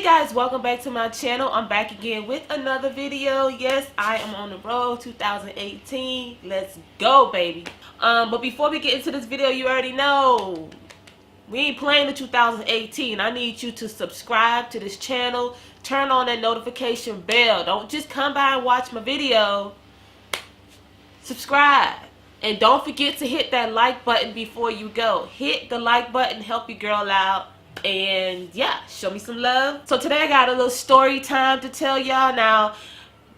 Guys, welcome back to my channel. I'm back again with another video. Yes, I am on the road 2018. Let's go, baby. But before we get into this video, you already know we ain't playing the 2018. I need you to subscribe to this channel, turn on that notification bell. Don't just come by and watch my video. Subscribe. And don't forget to hit that like button before you go. Hit the like button, help your girl out. And yeah, show me some love. So today I got a little story time to tell y'all. Now,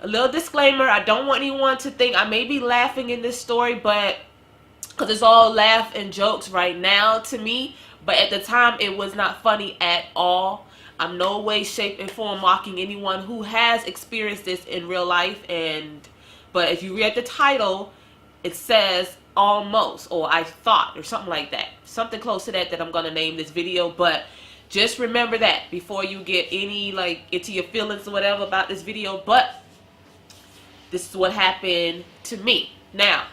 a little disclaimer, I don't want anyone to think I may be laughing in this story, but because it's all laugh and jokes right now to me, but at the time it was not funny at all. I'm no way, shape, and form mocking anyone who has experienced this in real life. But if you read the title, it says almost, or I thought, or something like that. Something close to that I'm going to name this video. But just remember that before you get any, into your feelings or whatever about this video. But this is what happened to me. Now,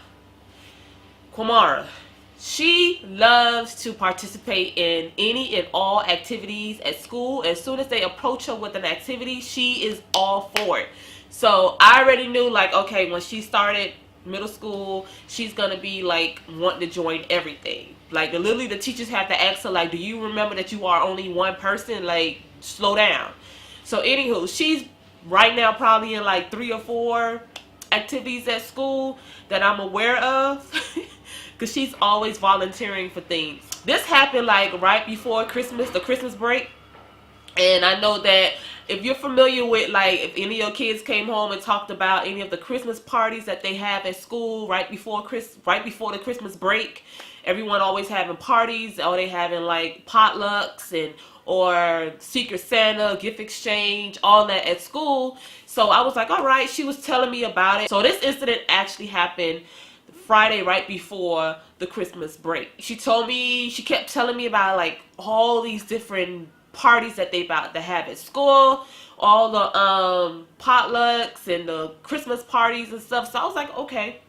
Filmora, she loves to participate in any and all activities at school. As soon as they approach her with an activity, she is all for it. So I already knew, okay, when she started middle school, she's gonna be wanting to join everything. Literally the teachers have to ask her, do you remember that you are only one person? Slow down. So anywho, she's right now probably in 3 or 4 activities at school that I'm aware of. Because she's always volunteering for things. This happened right before Christmas, the Christmas break. And I know that if you're familiar with, if any of your kids came home and talked about any of the Christmas parties that they have at school right before the Christmas break, everyone always having parties, or they having potlucks or Secret Santa, gift exchange, all that at school. So I was like, all right, she was telling me about it. So this incident actually happened Friday right before the Christmas break. She kept telling me about all these different parties that they about to have at school, all the potlucks and the Christmas parties and stuff. So I was like, okay.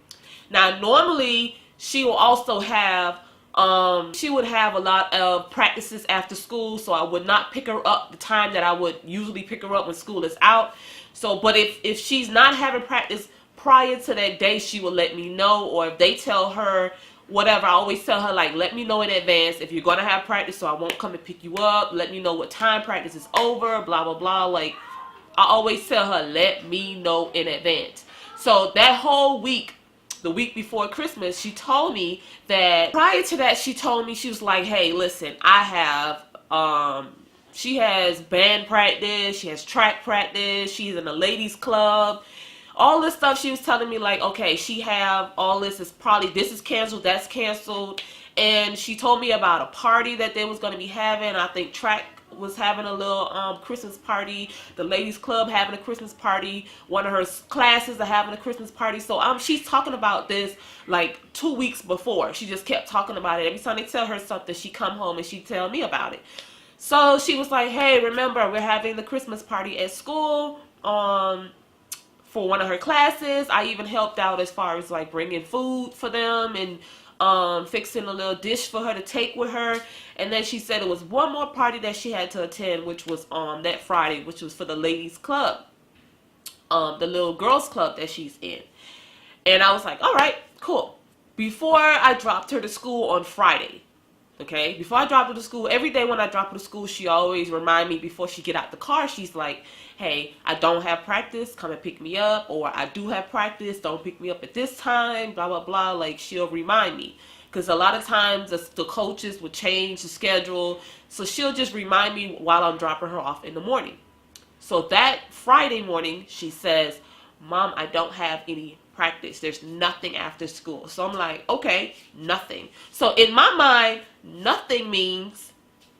Now normally she will also have she would have a lot of practices after school, so I would not pick her up the time that I would usually pick her up when school is out. So but if she's not having practice prior to that day, she will let me know. Or if they tell her whatever, I always tell her, let me know in advance if you're going to have practice, so I won't come and pick you up. Let me know what time practice is over, blah, blah, blah. I always tell her, let me know in advance. So that whole week, the week before Christmas, she told me that prior to that, she told me, she was like, hey, listen, I have, she has band practice, she has track practice, she's in a ladies club. All this stuff she was telling me, okay, she have all this is probably, this is canceled, that's canceled. And she told me about a party that they was going to be having. I think track was having a little Christmas party. The ladies club having a Christmas party. One of her classes are having a Christmas party. So she's talking about this 2 weeks before. She just kept talking about it. Every time they tell her something, she come home and she tell me about it. So she was like, hey, remember, we're having the Christmas party at school for one of her classes. I even helped out as far as bringing food for them and fixing a little dish for her to take with her. And then she said it was one more party that she had to attend, which was that Friday, which was for the ladies club, the little girls club that she's in. And I was like, all right, cool. Before I dropped her to school on Friday, okay, before I dropped her to school, every day when I drop her to school, she always remind me before she get out the car. She's like, hey, I don't have practice, come and pick me up. Or I do have practice, don't pick me up at this time, blah, blah, blah. She'll remind me. Because a lot of times the coaches would change the schedule. So she'll just remind me while I'm dropping her off in the morning. So that Friday morning, she says, Mom, I don't have any practice. There's nothing after school. So I'm like, okay, nothing. So in my mind, nothing means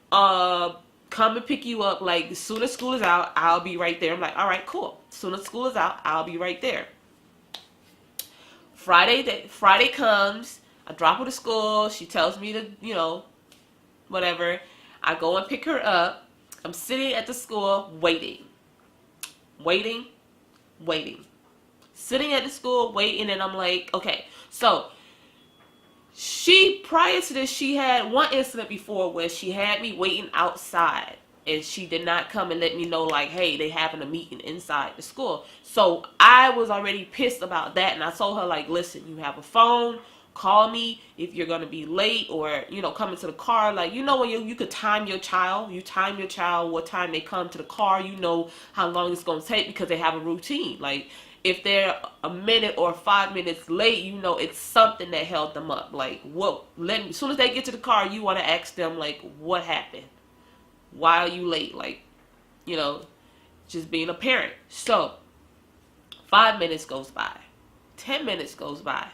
come and pick you up. As soon as school is out, I'll be right there. I'm like, all right, cool. As soon as school is out, I'll be right there. Friday comes. I drop her to school. She tells me to, whatever. I go and pick her up. I'm sitting at the school waiting. Sitting at the school waiting, and I'm like, okay. So prior to this, she had one incident before where she had me waiting outside and she did not come and let me know, like, hey, they having a meeting inside the school. So I was already pissed about that, and I told her, like, listen, you have a phone, call me if you're gonna be late, or, you know, come into the car. Like, you know, when you could time your child, you time your child what time they come to the car, you know how long it's gonna take, because they have a routine. Like, if they're a minute or 5 minutes late, you know it's something that held them up. Like, what? As soon as they get to the car, you want to ask them, like, what happened? Why are you late? Like, you know, just being a parent. So 5 minutes goes by, 10 minutes goes by,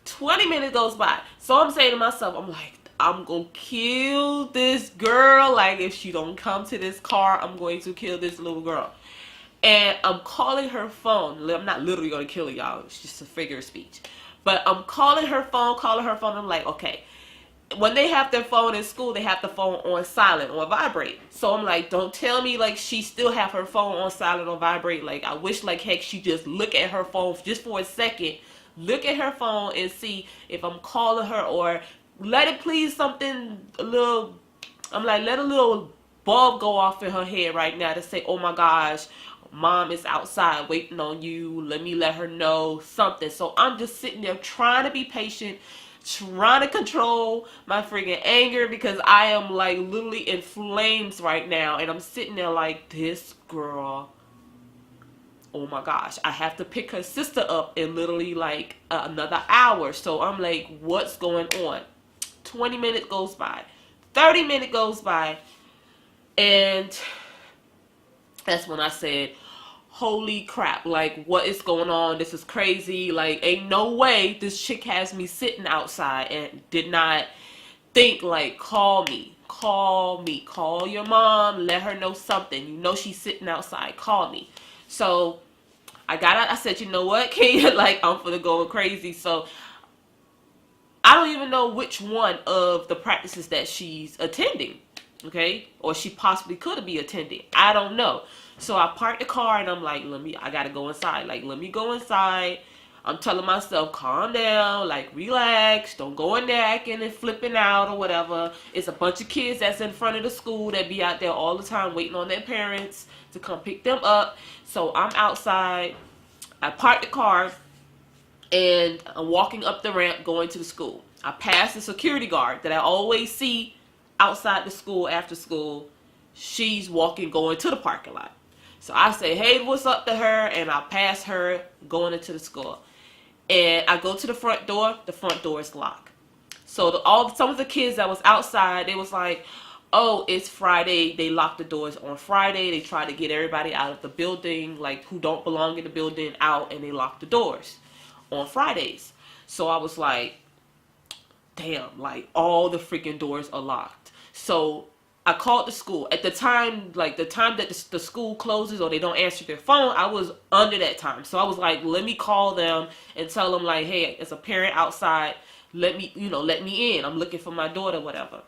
20 minutes goes by. So I'm saying to myself, I'm like, I'm gonna kill this girl. Like, if she don't come to this car, I'm going to kill this little girl. And I'm calling her phone. I'm not literally gonna kill her, y'all. It's just a figure of speech. But I'm calling her phone. I'm like, okay. When they have their phone in school, they have the phone on silent or vibrate. So I'm like, don't tell me, like, she still have her phone on silent or vibrate. Like, I wish, like, heck, she just look at her phone just for a second. Look at her phone and see if I'm calling her, or let it please something a little. I'm like, let a little bulb go off in her head right now to say, oh my gosh, mom is outside waiting on you. Let me let her know something. So I'm just sitting there trying to be patient, trying to control my freaking anger, because I am, like, literally in flames right now. And I'm sitting there like, this girl, oh my gosh, I have to pick her sister up in literally like another hour. So I'm like, what's going on? 20 minutes goes by, 30 minutes goes by, and that's when I said, holy crap, like, what is going on? This is crazy. Like, ain't no way this chick has me sitting outside, and did not think, like, call me, call your mom, let her know something. You know she's sitting outside, call me. So I got out. I said, you know what, Kate, like, I'm finna go crazy. So I don't even know which one of the practices that she's attending, okay, or she possibly could be attending. I don't know. So I parked the car, and I'm like, I gotta go inside. Like, let me go inside. I'm telling myself, calm down, like, relax, don't go in there acting and flipping out or whatever. It's a bunch of kids that's in front of the school that be out there all the time waiting on their parents to come pick them up. So I'm outside. I parked the car, and I'm walking up the ramp going to the school. I pass the security guard that I always see outside the school after school. She's walking, going to the parking lot. So I say, hey, what's up to her? And I pass her going into the school. And I go to the front door. The front door is locked. So some of the kids that was outside, they was like, oh, it's Friday. They locked the doors on Friday. They try to get everybody out of the building, like, who don't belong in the building, out, and they lock the doors on Fridays. So I was like, damn, like, all the freaking doors are locked. So I called the school. At the time, like, the time that the school closes or they don't answer their phone, I was under that time. So I was like, let me call them and tell them, like, hey, as a parent outside, let me in. I'm looking for my daughter, whatever.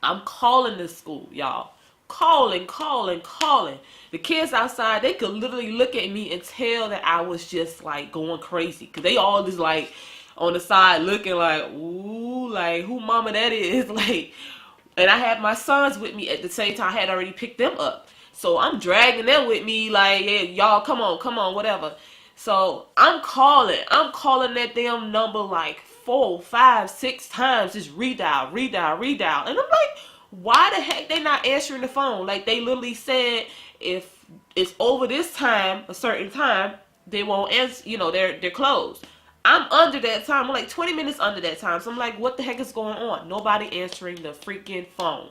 I'm calling the school, y'all. Calling. The kids outside, they could literally look at me and tell that I was just, like, going crazy. Because they all just, like, on the side looking like, ooh, like, who mama that is? Like, and I had my sons with me at the same time. I had already picked them up. So I'm dragging them with me, like, hey, y'all, come on, whatever. So I'm calling that damn number like 4, 5, 6 times, just redial. And I'm like, why the heck they not answering the phone? Like, they literally said if it's over this time, a certain time, they won't answer, they're closed. I'm under that time. I'm like 20 minutes under that time. So I'm like, what the heck is going on? Nobody answering the freaking phone.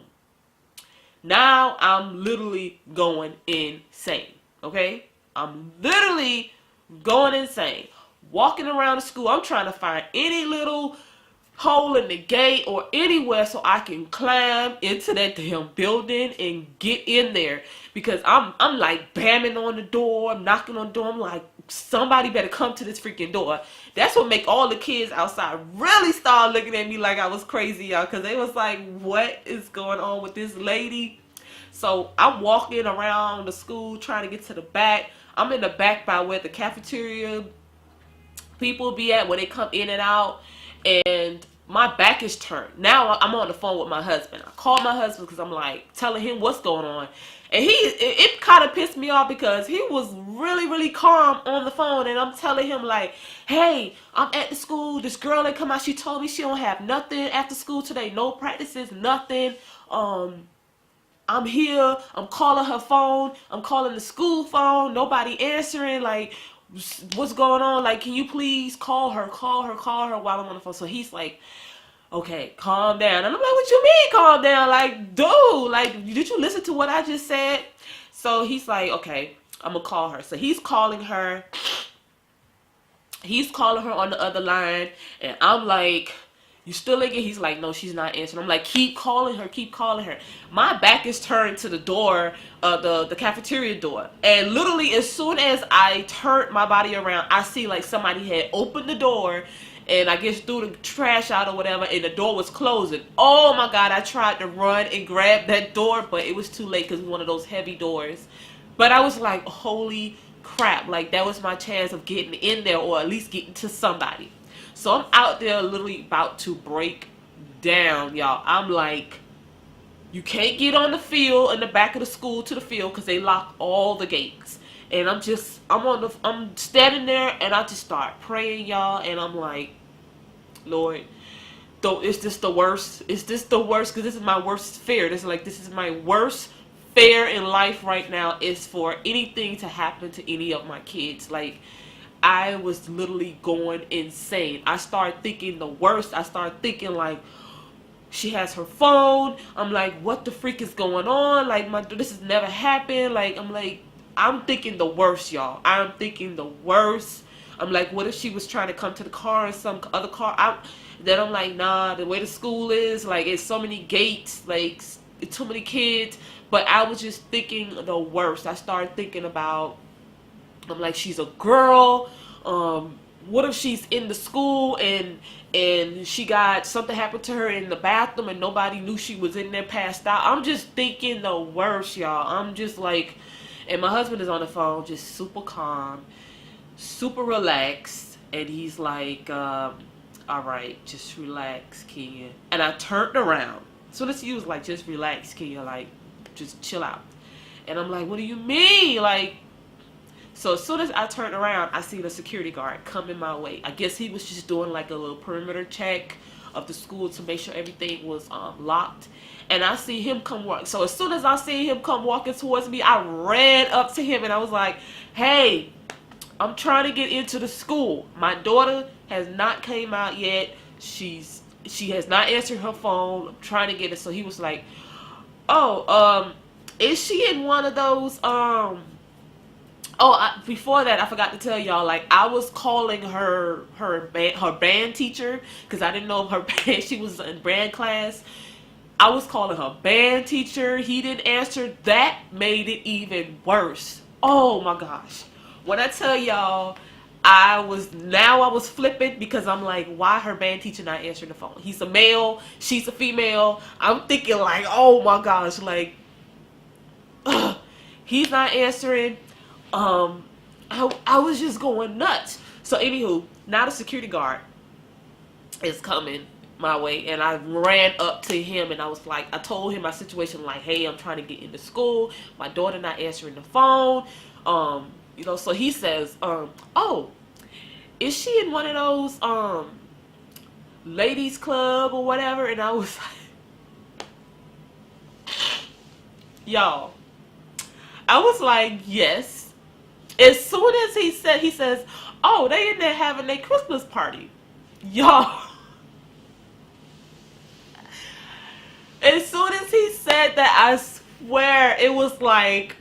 Now I'm literally going insane. Okay? I'm literally going insane. Walking around the school. I'm trying to find any little hole in the gate or anywhere so I can climb into that damn building and get in there, because I'm like bamming on the door, I'm knocking on the door. I'm like, somebody better come to this freaking door. That's what make all the kids outside really start looking at me like I was crazy, y'all, because they was like, what is going on with this lady? So I'm walking around the school trying to get to the back. I'm in the back by where the cafeteria people be at when they come in and out. And my back is turned. Now I'm on the phone with my husband. I called my husband because I'm like telling him what's going on. And it kind of pissed me off because he was really calm on the phone. And I'm telling him like, hey, I'm at the school. This girl that come out, she told me she don't have nothing after school today. No practices, nothing. I'm here. I'm calling her phone. I'm calling the school phone. Nobody answering. Like, what's going on? Like, can you please call her while I'm on the phone? So he's like, okay, calm down. And I'm like, what you mean calm down? Like, dude, like, did you listen to what I just said? So he's like, okay, I'm gonna call her. So he's calling her. He's calling her on the other line. And I'm like, you still ain't get? He's like, no, she's not answering. I'm like, keep calling her, keep calling her. My back is turned to the door, the cafeteria door. And literally as soon as I turned my body around, I see like somebody had opened the door and I guess threw the trash out or whatever, and the door was closing. Oh my God, I tried to run and grab that door, but it was too late because it was one of those heavy doors. But I was like, holy crap, like that was my chance of getting in there or at least getting to somebody. So I'm out there literally about to break down, y'all. I'm like, you can't get on the field in the back of the school to the field because they lock all the gates. And I'm standing there and I just start praying, y'all. And I'm like, Lord, though, is this the worst? Is this the worst? Because this is my worst fear. This is my worst fear in life right now, is for anything to happen to any of my kids. Like, I was literally going insane. I started thinking the worst. I started thinking like, she has her phone. I'm like, what the freak is going on? Like, this has never happened. Like, I'm thinking the worst, y'all. I'm thinking the worst. I'm like, what if she was trying to come to the car and some other car? Then I'm like, nah, the way the school is, like, it's so many gates, like, it's too many kids. But I was just thinking the worst. I started thinking about, I'm like, she's a girl. What if she's in the school and she got something happened to her in the bathroom and nobody knew she was in there passed out? I'm just thinking the worst, y'all. I'm just like, and my husband is on the phone, just super calm, super relaxed, and he's like, all right, just relax, Kenya. And I turned around. So this he was like, just relax, Kenya, like, just chill out. And I'm like, what do you mean? Like, so as soon as I turned around, I see the security guard coming my way. I guess he was just doing like a little perimeter check of the school to make sure everything was locked. And I see him come walk. So as soon as I see him come walking towards me, I ran up to him and I was like, hey, I'm trying to get into the school. My daughter has not came out yet. She has not answered her phone. I'm trying to get it. So he was like, oh, is she in one of those before that, I forgot to tell y'all, like, I was calling her band teacher, because I didn't know if her band, she was in band class. I was calling her band teacher. He didn't answer. That made it even worse. Oh my gosh. When I tell y'all, I was flipping, because I'm like, why her band teacher not answering the phone? He's a male, she's a female. I'm thinking like, oh my gosh, like, he's not answering. I was just going nuts. So anywho, now the security guard is coming my way, and I ran up to him and I was like, I told him my situation, like, hey, I'm trying to get into school, my daughter not answering the phone. So he says, oh, is she in one of those ladies club or whatever? And I was like, y'all, I was like, yes. As soon as he says, oh, they in there having their Christmas party. Y'all. As soon as he said that, I swear, it was like,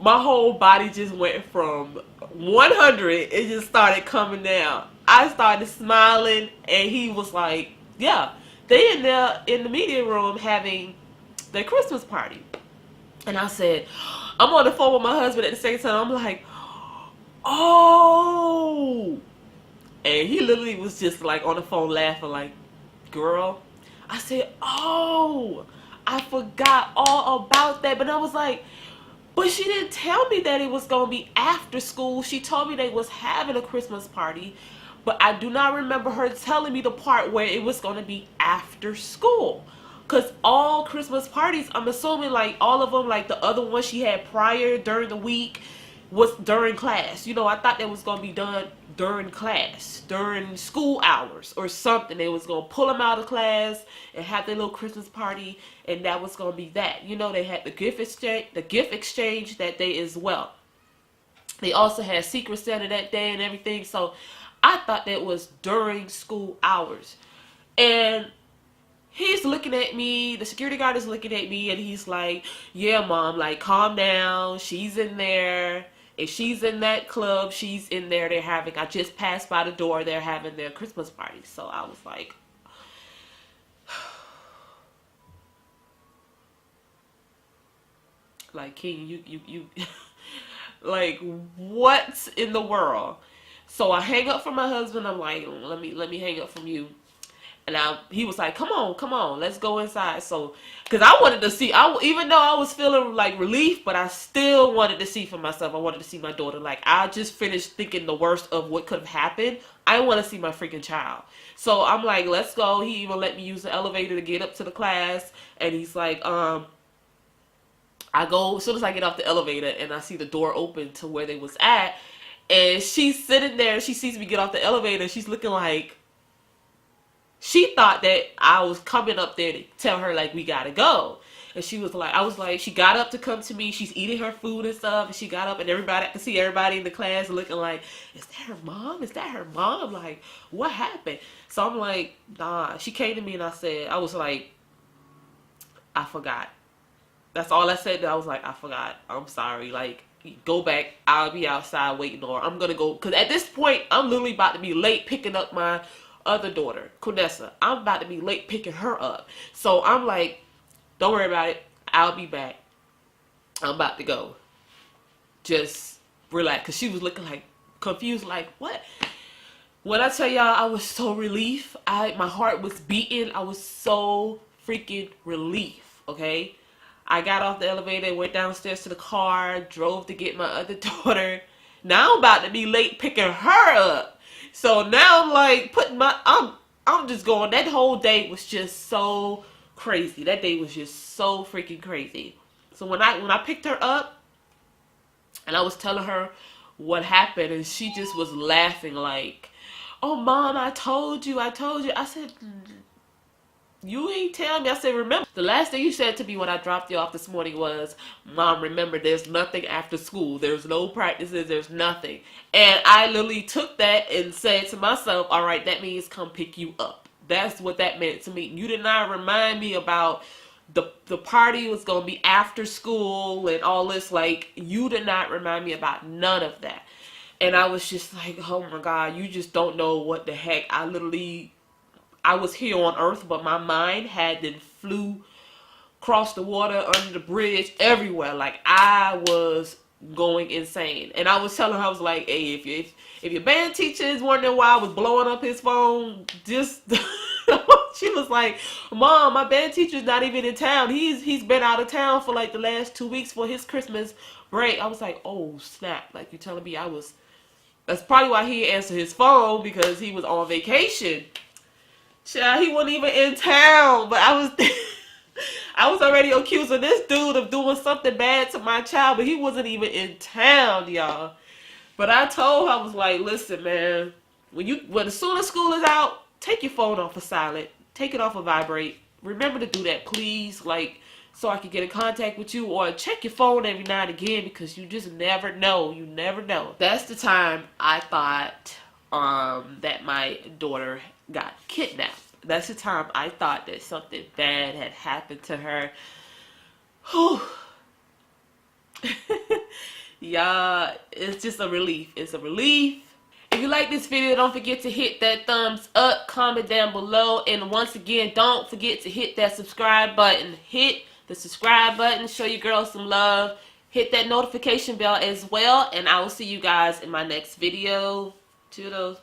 my whole body just went from 100, it just started coming down. I started smiling, and he was like, yeah, they in there in the media room having their Christmas party. And I said, I'm on the phone with my husband at the same time. I'm like, oh. And he literally was just like on the phone laughing like, girl. I said, oh, I forgot all about that. But I was like, but she didn't tell me that it was going to be after school. She told me they was having a Christmas party. but I do not remember her telling me the part where it was going to be after school. Because all Christmas parties, I'm assuming like all of them, like the other one she had prior during the week, was during class. You know, I thought that was going to be done during class, during school hours or something. They was going to pull them out of class and have their little Christmas party, and that was going to be that. You know, they had the gift exchange that day as well. They also had Secret Santa that day and everything. So I thought that was during school hours. And he's looking at me, the security guard is looking at me, and he's like, yeah, Mom, like, calm down. She's in there. If she's in that club, she's in there. I just passed by the door. They're having their Christmas party. So I was like, like, King, you, like, what in the world? So I hang up from my husband. I'm like, let me hang up from you. And he was like, come on, let's go inside. So, because I wanted to see, even though I was feeling like relief, but I still wanted to see for myself. I wanted to see my daughter. Like, I just finished thinking the worst of what could have happened. I want to see my freaking child. So I'm like, let's go. He even let me use the elevator to get up to the class. And he's like, I go, as soon as I get off the elevator and I see the door open to where they was at. And she's sitting there. She sees me get off the elevator. She's looking like, she thought that I was coming up there to tell her, like, we gotta go. And she was like, I was like, she got up to come to me. She's eating her food and stuff. And she got up and I could see everybody in the class looking like, is that her mom? Is that her mom? Like, what happened? So I'm like, nah. She came to me and I was like, I forgot. That's all I said. I was like, I forgot. I'm sorry. Like, go back. I'll be outside waiting, or I'm gonna go. Because at this point, I'm literally about to be late picking up my other daughter, Kunessa. I'm about to be late picking her up. So I'm like, don't worry about it. I'll be back. I'm about to go. Just relax. Because she was looking like confused, like, what? When I tell y'all, I was so relieved. My heart was beating. I was so freaking relieved, okay? I got off the elevator, went downstairs to the car, drove to get my other daughter. Now I'm about to be late picking her up. So now I'm like I'm just going. That whole day was just so crazy. That day was just so freaking crazy. So when I picked her up and I was telling her what happened, and she just was laughing like, oh, Mom, I told you. I said, you ain't tell me. I said, remember, the last thing you said to me when I dropped you off this morning was, Mom, remember, there's nothing after school. There's no practices. There's nothing. And I literally took that and said to myself, all right, that means come pick you up. That's what that meant to me. You did not remind me about the party was going to be after school and all this. Like, you did not remind me about none of that. And I was just like, oh my God, you just don't know what the heck. I was here on earth, but my mind had then flew across the water, under the bridge, everywhere. Like, I was going insane. And I was telling her, I was like, hey, if your band teacher is wondering why I was blowing up his phone, just she was like, Mom, my band teacher's not even in town. He's been out of town for like the last 2 weeks for his Christmas break. I was like, oh snap. Like, you telling me that's probably why he answered his phone, because he was on vacation. Child, he wasn't even in town, but I was already accusing this dude of doing something bad to my child, but he wasn't even in town, y'all. But I told her, I was like, listen, man, when as soon as school is out, take your phone off of silent, take it off of vibrate. Remember to do that, please, like, so I can get in contact with you, or check your phone every now and again, because you just never know. You never know. That's the time I thought that my daughter got kidnapped. That's the time I thought that something bad had happened to her. Whew. Y'all, it's just a relief. It's a relief. If you like this video, don't forget to hit that thumbs up, comment down below, and once again, don't forget to hit that subscribe button. Hit the subscribe button, show your girl some love. Hit that notification bell as well, and I will see you guys in my next video. Toodles.